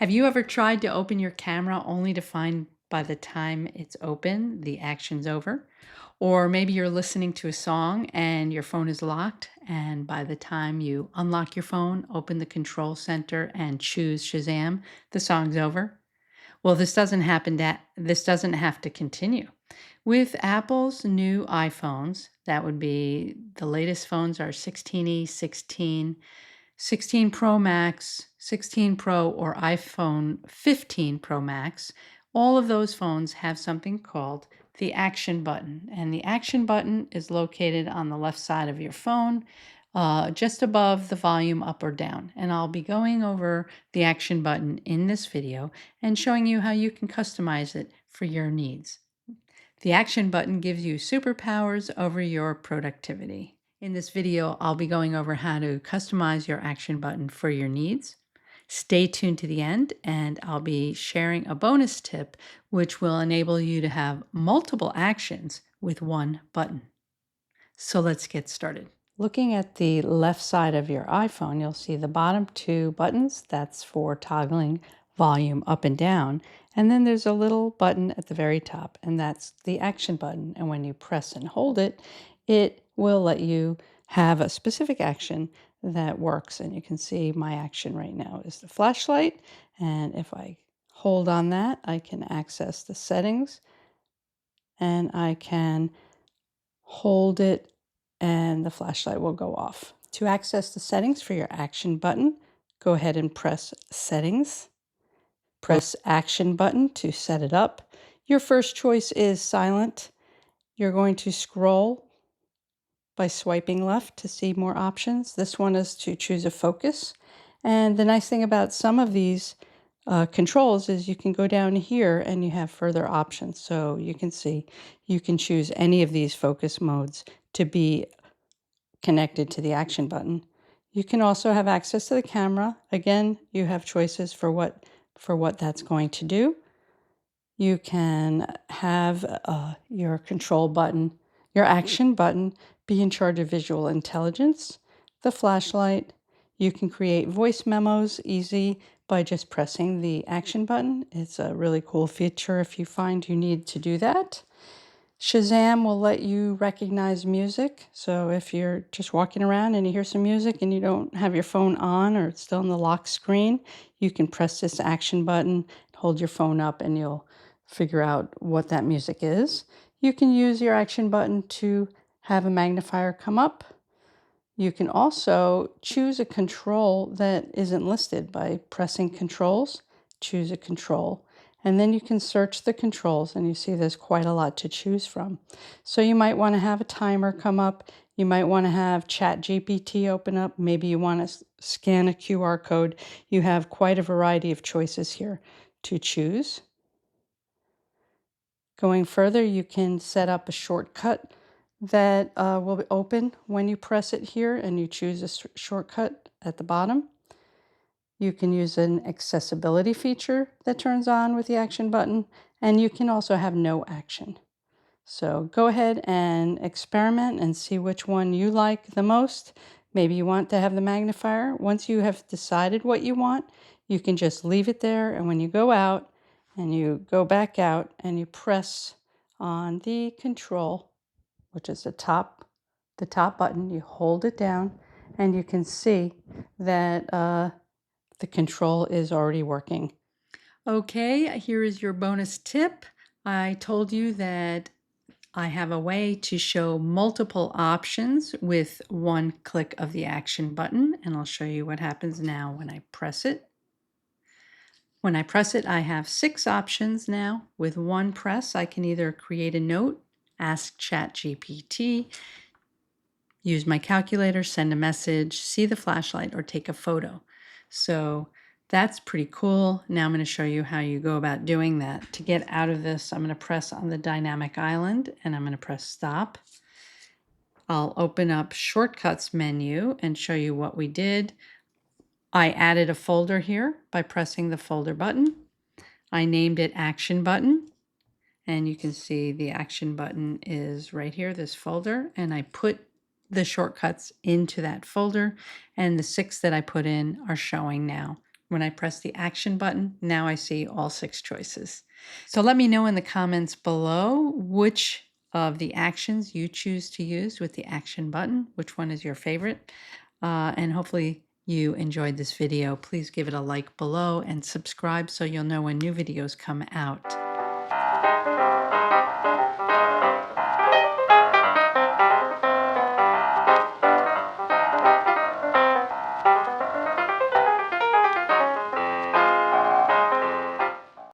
Have you ever tried to open your camera only to find by the time it's open, the action's over? Or maybe you're listening to a song and your phone is locked, and by the time you unlock your phone, open the control center, and choose Shazam, the song's over? Well, this doesn't have to continue. With Apple's new iPhones, that would be the latest phones are 16e, 16 Pro Max, 16 Pro, or iPhone 15 Pro Max. All of those phones have something called the action button. And the action button is located on the left side of your phone, just above the volume up or down. And I'll be going over the action button in this video and showing you how you can customize it for your needs. The action button gives you superpowers over your productivity. In this video, I'll be going over how to customize your action button for your needs. Stay tuned to the end, and I'll be sharing a bonus tip which will enable you to have multiple actions with one button. So let's get started. Looking at the left side of your iPhone, you'll see the bottom two buttons. That's for toggling volume up and down. And then there's a little button at the very top, and that's the action button. And when you press and hold it, it will let you have a specific action that works. And you can see my action right now is the flashlight. And if I hold on that, I can access the settings, and I can hold it and the flashlight will go off. To access the settings for your action button, go ahead and press Settings. Press Action button to set it up. Your first choice is silent. You're going to scroll by swiping left to see more options. This one is to choose a focus. And the nice thing about some of these controls is you can go down here and you have further options. So you can see you can choose any of these focus modes to be connected to the action button. You can also have access to the camera. Again, you have choices for what that's going to do. You can have your control button, your action button, be in charge of visual intelligence, the flashlight. You can create voice memos easy by just pressing the action button. It's a really cool feature if you find you need to do that. Shazam will let you recognize music. So if you're just walking around and you hear some music and you don't have your phone on or it's still on the lock screen, you can press this action button, hold your phone up, and you'll figure out what that music is. You can use your action button to have a magnifier come up. You can also choose a control that isn't listed by pressing Controls, choose a control. And then you can search the controls, and you see there's quite a lot to choose from. So you might want to have a timer come up. You might want to have ChatGPT open up. Maybe you want to scan a QR code. You have quite a variety of choices here to choose. Going further, you can set up a shortcut that will open when you press it here and you choose a shortcut at the bottom. You can use an accessibility feature that turns on with the action button, and you can also have no action. So go ahead and experiment and see which one you like the most. Maybe you want to have the magnifier. Once you have decided what you want, you can just leave it there, and when you go out and you go back out and you press on the control, which is the top button, you hold it down, and you can see that the control is already working. Okay, here is your bonus tip. I told you that I have a way to show multiple options with one click of the action button, and I'll show you what happens now when I press it. When I press it, I have 6 options now. With one press, I can either create a note, ask ChatGPT, use my calculator, send a message, see the flashlight, or take a photo. So that's pretty cool. Now I'm going to show you how you go about doing that. To get out of this, I'm going to press on the dynamic island and I'm going to press stop. I'll open up shortcuts menu and show you what we did. I added a folder here by pressing the folder button. I named it action button. And you can see the action button is right here, this folder, and I put the shortcuts into that folder, and the 6 that I put in are showing now when I press the action button, now I see all 6 choices. So let me know in the comments below which of the actions you choose to use with the action button, which one is your favorite. And hopefully you enjoyed this video. Please give it a like below and subscribe so you'll know when new videos come out.